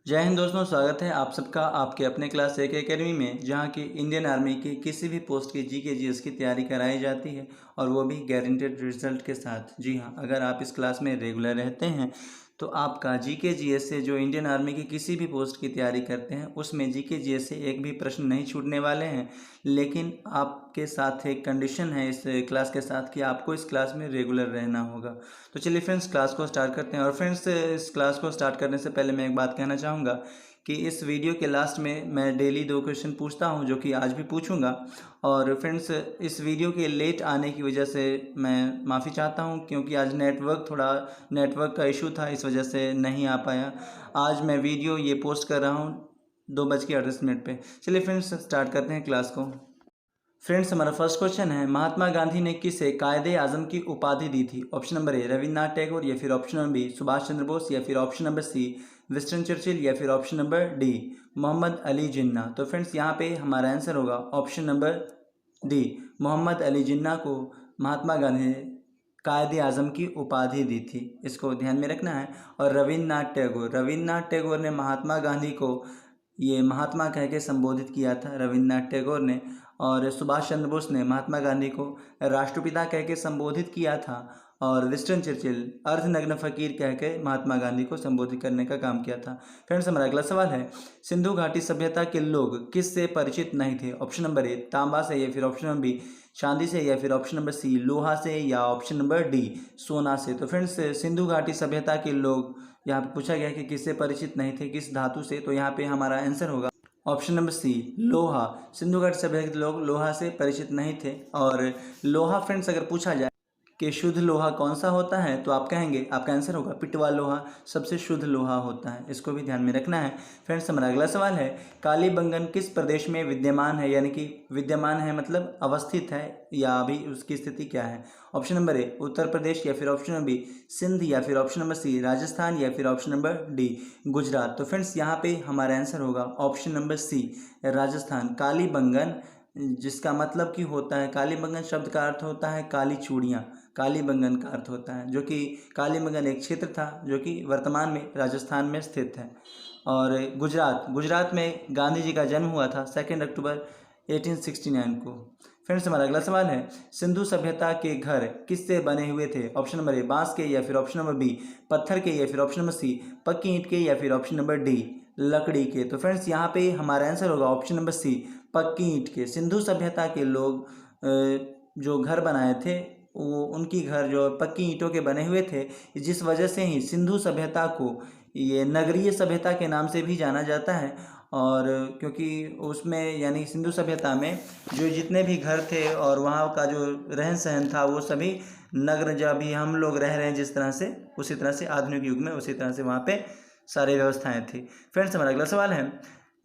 जय हिंद दोस्तों, स्वागत है आप सबका आपके अपने क्लास एक एकेडमी में, जहां की इंडियन आर्मी की किसी भी पोस्ट की जीके जीएस की तैयारी कराई जाती है और वो भी गारंटेड रिजल्ट के साथ। जी हां, अगर आप इस क्लास में रेगुलर रहते हैं तो आपका जीके जीएस से जो इंडियन आर्मी की किसी भी पोस्ट की तैयारी करते हैं उसमें जीके जीएस से एक भी प्रश्न नहीं छूटने वाले हैं। लेकिन आपके साथ एक कंडीशन है इस क्लास के साथ कि आपको इस क्लास में रेगुलर रहना होगा। तो चलिए फ्रेंड्स, क्लास को स्टार्ट करते हैं। और फ्रेंड्स, इस क्लास को स्टार्ट करने से पहले मैं एक बात कहना चाहूँगा कि इस वीडियो के लास्ट में मैं डेली 2 क्वेश्चन पूछता हूं, जो कि आज भी पूछूंगा। और फ्रेंड्स, इस वीडियो के लेट आने की वजह से मैं माफ़ी चाहता हूं, क्योंकि आज नेटवर्क का इशू था, इस वजह से नहीं आ पाया। आज मैं वीडियो ये पोस्ट कर रहा हूं 2:38 पे। चलिए फ्रेंड्स, स्टार्ट करते हैं क्लास को। फ्रेंड्स, हमारा फर्स्ट क्वेश्चन है, महात्मा गांधी ने किसे कायदे आजम की उपाधि दी थी? Option number A Rabindranath Tagore, या फिर option number B Subhash Chandra Bose, या फिर option number C Winston Churchill, या फिर option number D Mohammad Ali Jinnah. तो फ्रेंड्स, यहाँ पे हमारा आंसर होगा option number D, Mohammad Ali Jinnah को महात्मा गांधी ने कायदे आजम की उपाधि दी थी। इसको ध्यान में रखना है। और रविन्द्रनाथ टैगोर ने महात्मा गांधी को ये महात्मा कह के संबोधित किया था, रविन्द्रनाथ टैगोर ने। और सुभाष चंद्र बोस ने महात्मा गांधी को राष्ट्रपिता कह के संबोधित किया था। और विंस्टन चर्चिल अर्धनग्न फकीर कह के महात्मा गांधी को संबोधित करने का काम किया था। फ्रेंड्स, हमारा अगला सवाल है, सिंधु घाटी सभ्यता के लोग किससे परिचित नहीं थे? ऑप्शन नंबर ए तांबा से, या फिर ऑप्शन नंबर बी चांदी से, या फिर ऑप्शन नंबर सी लोहा से, या ऑप्शन नंबर डी सोना से। तो फ्रेंड्स, सिंधु घाटी सभ्यता के लोग यहाँ पे पूछा गया कि किससे परिचित नहीं थे, किस धातु से। तो यहाँ पे हमारा आंसर होगा ऑप्शन नंबर सी लोहा। सिंधु घाटी सभ्यता के लोग लोहा से परिचित नहीं थे। और लोहा फ्रेंड्स, अगर पूछा जाए कि शुद्ध लोहा कौन सा होता है तो आप कहेंगे, आपका आंसर होगा पिटवा लोहा सबसे शुद्ध लोहा होता है। इसको भी ध्यान में रखना है। फ्रेंड्स, हमारा अगला सवाल है, कालीबंगन किस प्रदेश में विद्यमान है? यानी कि विद्यमान है मतलब अवस्थित है, या अभी उसकी स्थिति क्या है? ऑप्शन नंबर ए उत्तर प्रदेश, या फिर ऑप्शन नंबर बी सिंध, या फिर ऑप्शन नंबर सी राजस्थान, या फिर ऑप्शन नंबर डी गुजरात। तो फ्रेंड्स, यहाँ पे हमारा आंसर होगा option number C Rajasthan. Kalibangan, जिसका मतलब कि होता है, कालीबंगन शब्द का अर्थ होता है काली चूड़ियाँ, कालीबंगन का अर्थ होता है, जो कि कालीबंगन एक क्षेत्र था जो कि वर्तमान में राजस्थान में स्थित है। और गुजरात में गांधी जी का जन्म हुआ था 2 अक्टूबर 1869 को। फ्रेंड्स, हमारा अगला सवाल है, सिंधु सभ्यता के घर किससे बने हुए थे? ऑप्शन नंबर ए बांस के, या फिर ऑप्शन नंबर बी पत्थर के, या फिर ऑप्शन नंबर सी पक्की ईंट के, या फिर ऑप्शन नंबर डी लकड़ी के। तो फ्रेंड्स, यहाँ पे हमारा आंसर होगा ऑप्शन नंबर सी पक्की ईंट के। सिंधु सभ्यता के लोग जो घर बनाए थे वो उनकी घर जो पक्की ईंटों के बने हुए थे, जिस वजह से ही सिंधु सभ्यता को ये नगरीय सभ्यता के नाम से भी जाना जाता है। और क्योंकि उसमें यानी सिंधु सभ्यता में जो जितने भी घर थे और वहाँ का जो रहन सहन था वो सभी नगर, जो अभी हम लोग रह रहे हैं जिस तरह से, उसी तरह से आधुनिक युग में उसी तरह से वहाँ पे सारी व्यवस्थाएं थी। फ्रेंड्स, हमारा अगला सवाल है,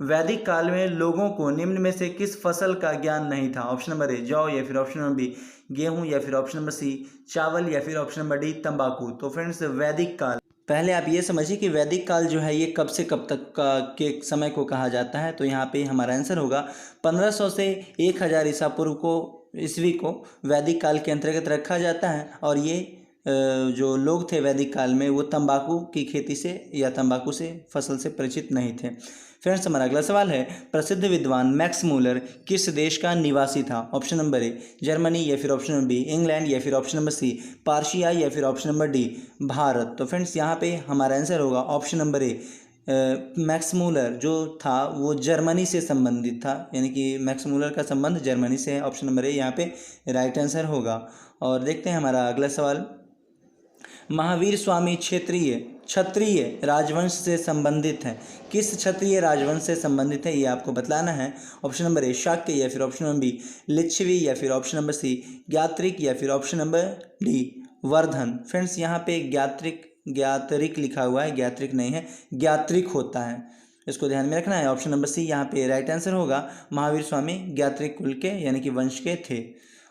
वैदिक काल में लोगों को निम्न में से किस फसल का ज्ञान नहीं था? ऑप्शन नंबर ए जौ, या फिर ऑप्शन नंबर बी गेहूं, या फिर ऑप्शन नंबर सी चावल, या फिर ऑप्शन नंबर डी तंबाकू। तो फ्रेंड्स, वैदिक काल, पहले आप ये समझिए कि वैदिक काल जो है ये कब से कब तक का के समय को कहा जाता है। तो यहाँ पे हमारा आंसर होगा 1500 से 1000 ईसा पूर्व को, ईस्वी को वैदिक काल के अंतर्गत रखा जाता है। और ये जो लोग थे वैदिक काल में वो तंबाकू की खेती से या तंबाकू से फसल से परिचित नहीं थे। फ्रेंड्स, हमारा अगला सवाल है, प्रसिद्ध विद्वान मैक्स मूलर किस देश का निवासी था? ऑप्शन नंबर ए जर्मनी, या फिर ऑप्शन नंबर बी इंग्लैंड, या फिर ऑप्शन नंबर सी पार्शिया, या फिर ऑप्शन नंबर डी भारत। तो फ्रेंड्स, यहाँ पे हमारा आंसर होगा ऑप्शन नंबर ए मैक्स मूलर जो था वो जर्मनी से संबंधित था, यानी कि मैक्स मूलर का संबंध जर्मनी से है। ऑप्शन नंबर ए यहाँ पे राइट आंसर होगा। और देखते हैं हमारा अगला सवाल, महावीर स्वामी क्षत्रिय राजवंश से संबंधित है। किस क्षत्रिय राजवंश से संबंधित है ये आपको बतलाना है। ऑप्शन नंबर ए शाक्य, या फिर ऑप्शन नंबर बी लिच्छवी, या फिर ऑप्शन नंबर सी ज्ञात्रिक, या फिर option number D Vardhan. Friends, यहाँ पे ज्ञात्रिक लिखा हुआ है, ज्ञात्रिक नहीं है, ज्ञात्रिक होता है, इसको ध्यान में रखना है। ऑप्शन नंबर सी यहाँ पे राइट आंसर होगा। महावीर स्वामी ज्ञात्रिक कुल के यानी कि वंश के थे।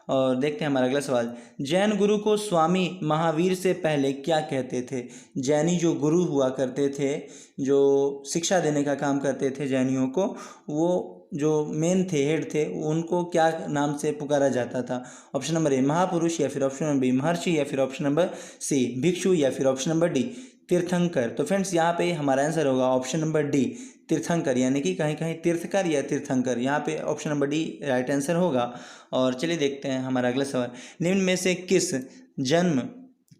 और देखते हैं हमारा अगला सवाल, जैन गुरु को स्वामी महावीर से पहले क्या कहते थे? जैनी जो गुरु हुआ करते थे, जो शिक्षा देने का काम करते थे जैनियों को, वो जो मेन थे, हेड थे, उनको क्या नाम से पुकारा जाता था? ऑप्शन नंबर ए महापुरुष, या फिर ऑप्शन नंबर बी महर्षि, या फिर ऑप्शन नंबर सी भिक्षु, या फिर ऑप्शन नंबर डी तीर्थंकर। तो फ्रेंड्स यहाँ पे हमारा आंसर होगा ऑप्शन नंबर डी, तीर्थंकर, यानी कि कहीं कहीं तीर्थकर या तीर्थंकर। यहाँ पे option number D right answer होगा। और चलिए देखते हैं हमारा अगला सवाल। निम्न में से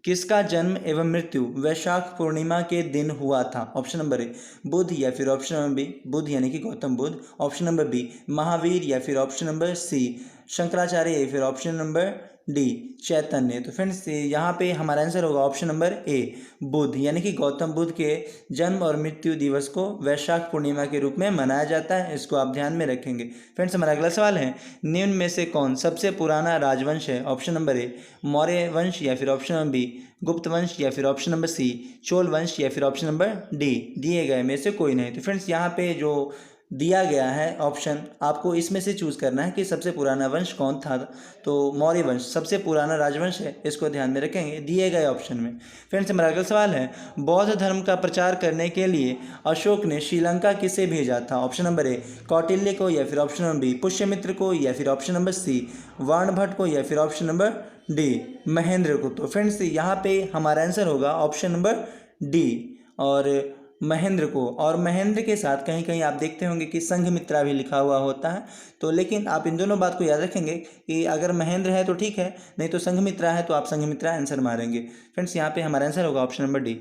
किसका जन्म एवं मृत्यु वैशाख पूर्णिमा के दिन हुआ था? ऑप्शन नंबर ए बुध, या फिर ऑप्शन नंबर बी बुध यानी कि Gautam Buddha, option number B Mahavir, या फिर ऑप्शन नंबर सी शंकराचार्य, या फिर ऑप्शन नंबर डी चैतन्य। तो फ्रेंड्स यहाँ पे हमारा आंसर होगा ऑप्शन नंबर ए बुध, यानी कि गौतम बुद्ध के जन्म और मृत्यु दिवस को वैशाख पूर्णिमा के रूप में मनाया जाता है। इसको आप ध्यान में रखेंगे। फ्रेंड्स हमारा अगला सवाल है, निम्न में से कौन सबसे पुराना राजवंश है? ऑप्शन नंबर ए मौर्य वंश, या फिर ऑप्शन नंबर बी गुप्त वंश, या फिर ऑप्शन नंबर सी चोल वंश, या फिर ऑप्शन नंबर डी दिए गए में से कोई नहीं। तो फ्रेंड्स यहाँ पे जो दिया गया है ऑप्शन, आपको इसमें से चूज करना है कि सबसे पुराना वंश कौन था। तो मौर्य वंश सबसे पुराना राजवंश है, इसको ध्यान में रखेंगे दिए गए ऑप्शन में। फ्रेंड्स हमारा अगला सवाल है, बौद्ध धर्म का प्रचार करने के लिए अशोक ने श्रीलंका किसे भेजा था? ऑप्शन नंबर ए कौटिल्य को, या फिर ऑप्शन नंबर बी पुष्यमित्र को, या फिर ऑप्शन नंबर सी वर्णभट्ट को, या फिर ऑप्शन नंबर डी महेंद्र को। तो फ्रेंड्स यहाँ पे हमारा आंसर होगा ऑप्शन नंबर डी और महेंद्र को। और महेंद्र के साथ कहीं कहीं आप देखते होंगे कि संघमित्रा भी लिखा हुआ होता है। तो लेकिन आप इन दोनों बात को याद रखेंगे कि अगर महेंद्र है तो ठीक है, नहीं तो संघमित्रा है तो आप संघमित्रा आंसर मारेंगे। फ्रेंड्स यहाँ पे हमारा आंसर होगा ऑप्शन नंबर डी।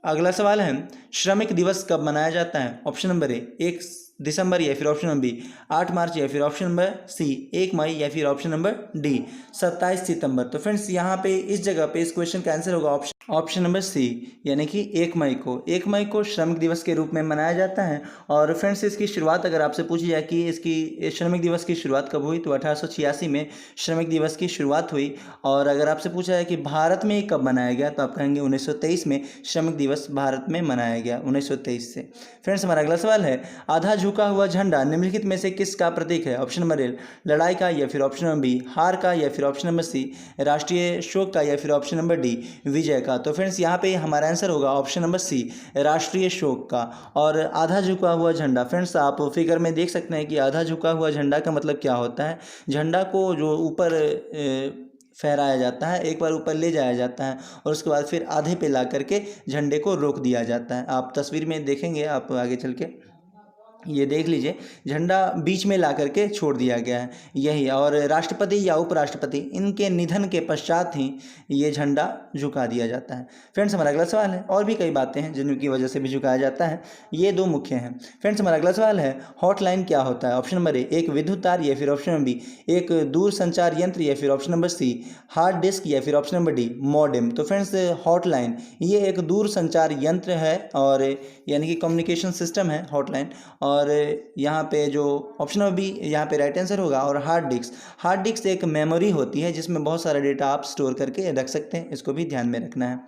अगला सवाल है, श्रमिक दिवस कब मनाया जाता है? ऑप्शन नंबर ए 1 दिसंबर, या फिर ऑप्शन नंबर बी 8 मार्च, या फिर ऑप्शन नंबर सी 1 मई, या फिर ऑप्शन नंबर डी 27 सितंबर। तो फ्रेंड्स यहाँ पे इस जगह पे इस क्वेश्चन का आंसर होगा ऑप्शन नंबर सी, यानी कि 1 मई को। 1 मई को श्रमिक दिवस के रूप में मनाया जाता है। और फ्रेंड्स इसकी शुरुआत अगर आपसे पूछी जाए कि इसकी श्रमिक दिवस की शुरुआत कब हुई, तो 1886 में श्रमिक दिवस की शुरुआत हुई। और अगर आपसे पूछा जाए कि भारत में कब मनाया गया, तो आप कहेंगे 1923 में श्रमिक दिवस भारत में मनाया गया, 1923 से। फ्रेंड्स हमारा अगला सवाल है, आधा झुका हुआ झंडा निम्नलिखित में से किसका प्रतीक है? ऑप्शन नंबर ए लड़ाई का, या फिर ऑप्शन नंबर बी हार का, या फिर ऑप्शन नंबर सी राष्ट्रीय शोक का, या फिर ऑप्शन नंबर डी विजय का। तो फ्रेंड्स यहाँ पे हमारा आंसर होगा ऑप्शन नंबर सी राष्ट्रीय शोक का। और आधा झुका हुआ झंडा, फ्रेंड्स आप फिगर में देख सकते हैं कि आधा झुका हुआ झंडा का मतलब क्या होता है। झंडा को जो ऊपर फहराया जाता है, एक बार ऊपर ले जाया जाता है और उसके बाद फिर आधे पे ला करके झंडे को रोक दिया जाता है। आप तस्वीर में देखेंगे, आप आगे चल के ये देख लीजिए, झंडा बीच में ला करके छोड़ दिया गया है यही। और राष्ट्रपति या उपराष्ट्रपति इनके निधन के पश्चात ही ये झंडा झुका दिया जाता है। फ्रेंड्स हमारा अगला सवाल है, और भी कई बातें हैं जिनकी वजह से भी झुकाया जाता है, ये 2 मुख्य हैं। फ्रेंड्स हमारा अगला सवाल है, हॉटलाइन क्या होता है? ऑप्शन नंबर ए एक विद्युत तार, या फिर ऑप्शन नंबर बी एक दूर संचार यंत्र, या फिर option number C hard disk, या फिर ऑप्शन नंबर डी मॉडेम। तो फ्रेंड्स हॉटलाइन ये एक दूर संचार यंत्र है, और यानी कि कम्युनिकेशन सिस्टम है हॉटलाइन। और यहाँ पे जो ऑप्शन नंबर बी यहाँ पे राइट आंसर होगा। और हार्ड डिस्क एक मेमोरी होती है जिसमें बहुत सारा डेटा आप स्टोर करके रख सकते हैं, इसको भी ध्यान में रखना है।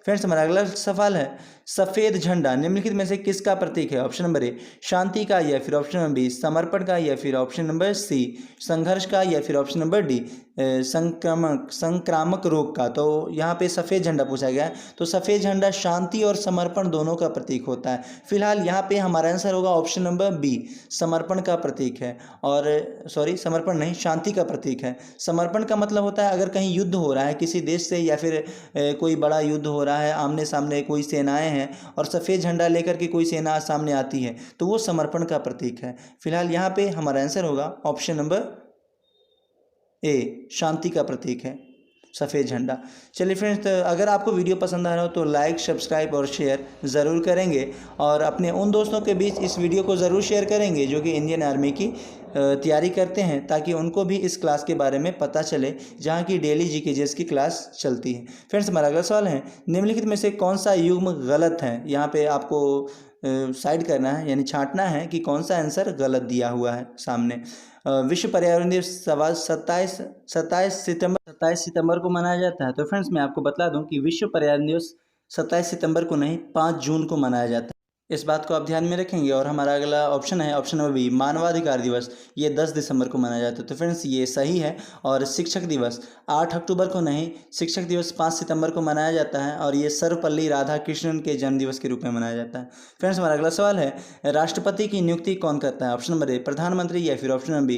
फ्रेंड्स हमारा अगला सवाल है, सफ़ेद झंडा निम्नलिखित में से किसका प्रतीक है? ऑप्शन नंबर ए शांति का, या फिर ऑप्शन नंबर बी समर्पण का, या फिर ऑप्शन नंबर सी संघर्ष का, या फिर ऑप्शन नंबर डी संक्रामक रोग का। तो यहाँ पे सफ़ेद झंडा पूछा गया है, तो सफ़ेद झंडा शांति और समर्पण दोनों का प्रतीक होता है। फिलहाल यहाँ पे हमारा आंसर होगा ऑप्शन नंबर बी समर्पण का प्रतीक है। और सॉरी समर्पण नहीं, शांति का प्रतीक है। समर्पण का मतलब होता है अगर कहीं युद्ध हो रहा है किसी देश से, या फिर कोई बड़ा युद्ध हो रहा है, आमने सामने कोई सेनाएं हैं और सफ़ेद झंडा लेकर के कोई सेना सामने आती है, तो वो समर्पण का प्रतीक है। फिलहाल यहाँ पे हमारा आंसर होगा ऑप्शन नंबर ए शांति का प्रतीक है सफ़ेद झंडा। चलिए फ्रेंड्स, अगर आपको वीडियो पसंद आ रहा हो तो लाइक, सब्सक्राइब और शेयर ज़रूर करेंगे, और अपने उन दोस्तों के बीच इस वीडियो को ज़रूर शेयर करेंगे जो कि इंडियन आर्मी की तैयारी करते हैं, ताकि उनको भी इस क्लास के बारे में पता चले जहाँ की डेली जीकेजीएस की क्लास चलती है। फ्रेंड्स हमारा अगला सवाल है, निम्नलिखित में से कौन सा युग्म गलत है? यहाँ पे आपको साइड करना है, यानी छांटना है कि कौन सा आंसर गलत दिया हुआ है सामने। विश्व पर्यावरण दिवस 27 सितंबर को मनाया जाता है। तो फ्रेंड्स मैं आपको बता दूं कि विश्व पर्यावरण दिवस 27 सितंबर को नहीं 5 जून को मनाया जाता है। इस बात को आप ध्यान में रखेंगे। और हमारा अगला ऑप्शन है ऑप्शन नंबर बी, मानवाधिकार दिवस, ये 10 दिसंबर को मनाया जाता है। तो फ्रेंड्स ये सही है। और शिक्षक दिवस 8 अक्टूबर को नहीं, शिक्षक दिवस 5 सितंबर को मनाया जाता है और ये सर्वपल्ली राधाकृष्णन के जन्मदिवस के रूप में मनाया जाता है। फ्रेंड्स हमारा अगला सवाल है, राष्ट्रपति की नियुक्ति कौन करता है? ऑप्शन नंबर ए, प्रधानमंत्री, या फिर ऑप्शन नंबर बी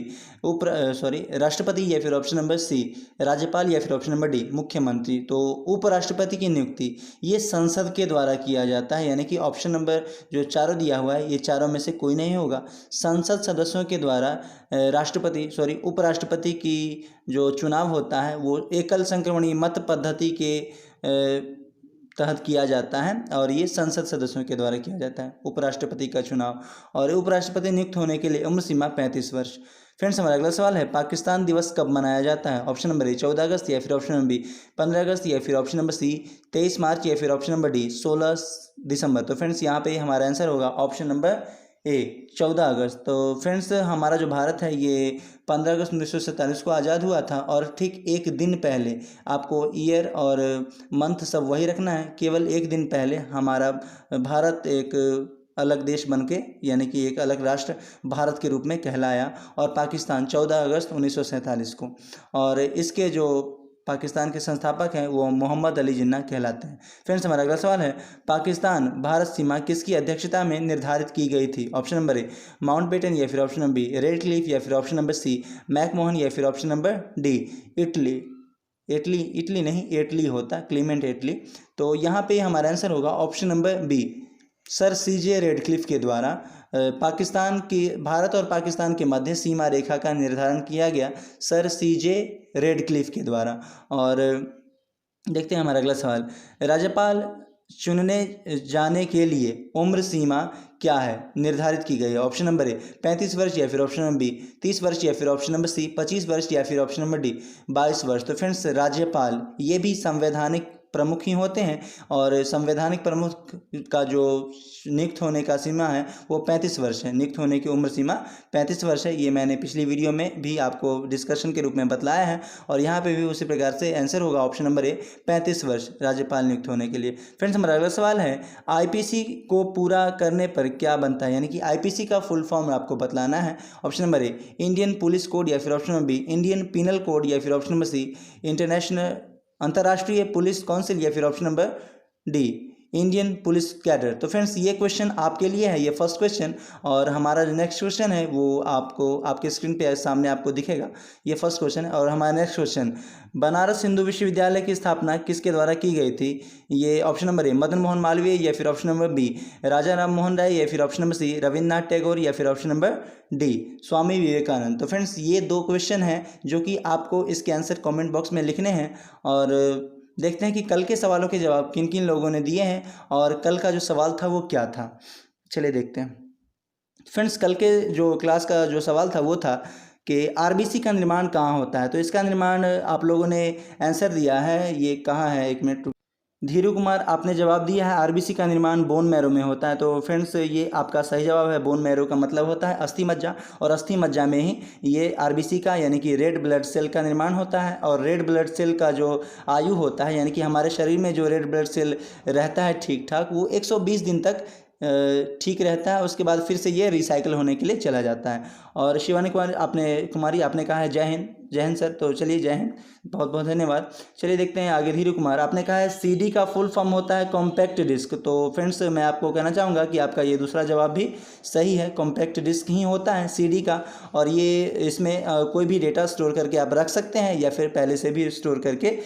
राष्ट्रपति, या फिर ऑप्शन नंबर सी, राज्यपाल, या फिर ऑप्शन नंबर डी, मुख्यमंत्री। तो उपराष्ट्रपति की नियुक्ति ये संसद के द्वारा किया जाता है, यानी कि ऑप्शन नंबर जो चारों दिया हुआ है ये चारों में से कोई नहीं होगा। संसद सदस्यों के द्वारा उपराष्ट्रपति की जो चुनाव होता है वो एकल संक्रमणीय मत पद्धति के तहत किया जाता है और ये संसद सदस्यों के द्वारा किया जाता है उपराष्ट्रपति का चुनाव। और उपराष्ट्रपति नियुक्त होने के लिए उम्र सीमा 35 वर्ष। फ्रेंड्स हमारा अगला सवाल है, पाकिस्तान दिवस कब मनाया जाता है? ऑप्शन नंबर ए 14 अगस्त, या फिर ऑप्शन नंबर बी 15 अगस्त, या फिर ऑप्शन नंबर सी 23 मार्च, या फिर ऑप्शन नंबर डी 16 दिसंबर। तो फ्रेंड्स यहाँ पे हमारा आंसर होगा ऑप्शन नंबर ए 14 अगस्त। तो फ्रेंड्स हमारा जो भारत है ये 15 अगस्त 1947 को आज़ाद हुआ था और ठीक एक दिन पहले, आपको ईयर और मंथ सब वही रखना है, केवल एक दिन पहले हमारा भारत एक अलग देश बनके, यानी कि एक अलग राष्ट्र भारत के रूप में कहलाया। और पाकिस्तान 14 अगस्त 1947 को। और इसके जो पाकिस्तान के संस्थापक हैं वो मोहम्मद अली जिन्ना कहलाते हैं। फ्रेंड्स हमारा अगला सवाल है, पाकिस्तान भारत सीमा किसकी अध्यक्षता में निर्धारित की गई थी? ऑप्शन नंबर ए माउंटबेटन, या फिर option number B Radcliffe, या फिर ऑप्शन नंबर सी मैकमोहन, या फिर ऑप्शन नंबर डी इटली नहीं, इटली होता क्लीमेंट इटली। तो यहाँ पे हमारा आंसर होगा option number B, sir CJ Radcliffe के द्वारा भारत और पाकिस्तान के मध्य सीमा रेखा का निर्धारण किया गया, सर सीजे रेडक्लिफ के द्वारा। और देखते हैं हमारा अगला सवाल, राज्यपाल चुनने जाने के लिए उम्र सीमा क्या है निर्धारित की गई है? ऑप्शन नंबर ए 35 वर्ष, या फिर ऑप्शन नंबर बी 30 वर्ष, या फिर ऑप्शन नंबर सी 25 वर्ष, या फिर ऑप्शन नंबर डी 22 वर्ष। तो फ्रेंड्स राज्यपाल ये भी संवैधानिक प्रमुख ही होते हैं और संवैधानिक प्रमुख का जो नियुक्त होने का सीमा है वो 35 वर्ष है, नियुक्त होने की उम्र सीमा 35 वर्ष है। ये मैंने पिछली वीडियो में भी आपको डिस्कशन के रूप में बतलाया है और यहाँ पे भी उसी प्रकार से आंसर होगा ऑप्शन नंबर ए 35 वर्ष राज्यपाल नियुक्त होने के लिए। फ्रेंड्स हमारा अगला सवाल है, आईपीसी को पूरा करने पर क्या बनता है? यानी कि आईपीसी का फुल फॉर्म आपको बतलाना है। Option number A Indian police code, या फिर option number B Indian penal code, या फिर ऑप्शन नंबर सी अंतर्राष्ट्रीय पुलिस काउंसिल, या फिर option number D Indian police cadre. तो फ्रेंड्स ये क्वेश्चन आपके लिए है, ये फर्स्ट क्वेश्चन। और हमारा जो नेक्स्ट क्वेश्चन है वो आपको आपके स्क्रीन पे सामने आपको दिखेगा, ये फर्स्ट क्वेश्चन है। और हमारा नेक्स्ट क्वेश्चन, बनारस हिंदू विश्वविद्यालय की स्थापना किसके द्वारा की गई थी? ये option number A Madan Mohan Malviya, या फिर option number B Raja Ram Mohan Roy, या फिर option number C Rabindranath Tagore, या फिर option number D Swami Vivekananda. तो फ्रेंड्स ये दो क्वेश्चन हैं जो कि आपको इसके आंसर कमेंट बॉक्स में लिखने हैं और देखते हैं कि कल के सवालों के जवाब किन किन लोगों ने दिए हैं और कल का जो सवाल था वो क्या था। चलिए देखते हैं। फ्रेंड्स कल के जो क्लास का जो सवाल था वो था कि आरबीसी का निर्माण कहाँ होता है? तो इसका निर्माण आप लोगों ने आंसर दिया है, ये कहाँ है, एक मिनट। धीरू कुमार आपने जवाब दिया है आरबीसी का निर्माण बोन मैरो में होता है। तो फ्रेंड्स ये आपका सही जवाब है। बोन मैरो का मतलब होता है अस्थि मज्जा और अस्थि मज्जा में ही ये आरबीसी का यानी कि रेड ब्लड सेल का निर्माण होता है। और रेड ब्लड सेल का जो आयु होता है यानी कि हमारे शरीर में जो रेड ब्लड सेल रहता है ठीक ठाक वो 120 दिन तक ठीक रहता है, उसके बाद फिर से ये रिसाइकिल होने के लिए चला जाता है। और शिवानी कुमारी आपने कहा है जय हिंद। जय हिंद सर। तो चलिए जय हिंद, बहुत बहुत धन्यवाद। चलिए देखते हैं आगे। धीरू कुमार आपने कहा है सीडी का फुल फॉर्म होता है कॉम्पैक्ट डिस्क। तो फ्रेंड्स मैं आपको कहना चाहूँगा कि आपका ये दूसरा जवाब भी सही है, कॉम्पैक्ट डिस्क ही होता है सीडी का। और ये इसमें कोई भी डेटा स्टोर करके आप रख सकते हैं या फिर पहले से भी स्टोर करके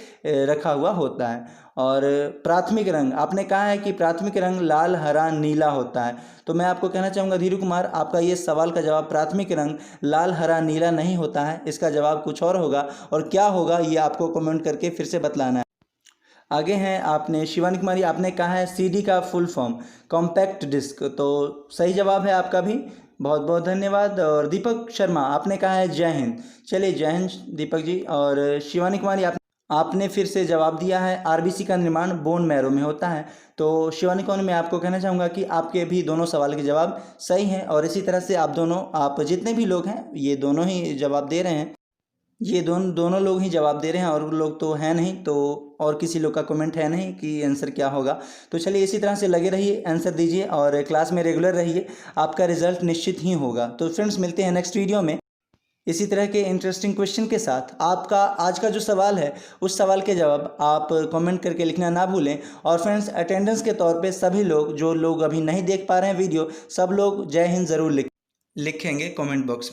रखा हुआ होता है। और प्राथमिक रंग आपने कहा है कि प्राथमिक रंग लाल हरा नीला होता है। तो मैं आपको कहना चाहूँगा धीरू कुमार आपका ये सवाल का जवाब प्राथमिक रंग लाल हरा नीला नहीं होता है, इसका जवाब कुछ और होगा। और क्या होगा ये आपको कमेंट करके फिर से बतलाना है। आगे हैं आपने शिवानी कुमारी आपने कहा है सीडी का फुल फॉर्म कॉम्पैक्ट डिस्क। तो सही जवाब है आपका भी, बहुत बहुत धन्यवाद। और दीपक शर्मा आपने कहा है जय हिंद। चलिए जय हिंद दीपक जी। और शिवानी कुमारी आपने फिर से जवाब दिया है आरबीसी का निर्माण बोन मैरो में होता है। तो शिवानी कुमारी मैं आपको कहना चाहूँगा कि आपके भी दोनों सवाल के जवाब सही हैं और इसी तरह से आप जितने भी लोग हैं ये दोनों ही जवाब दे रहे हैं। ये दोनों लोग ही जवाब दे रहे हैं और लोग तो है नहीं, तो और किसी लोग का कमेंट है नहीं कि आंसर क्या होगा। तो चलिए इसी तरह से लगे रहिए, आंसर दीजिए और क्लास में रेगुलर रहिए, आपका रिजल्ट निश्चित ही होगा। तो फ्रेंड्स मिलते हैं नेक्स्ट वीडियो में इसी तरह के इंटरेस्टिंग क्वेश्चन के साथ। आपका आज का जो सवाल है उस सवाल के जवाब आप कमेंट करके लिखना ना भूलें। और फ्रेंड्स अटेंडेंस के तौर पे सभी लोग जो लोग अभी नहीं देख पा रहे हैं वीडियो, सब लोग जय हिंद ज़रूर लिखेंगे कमेंट बॉक्स में।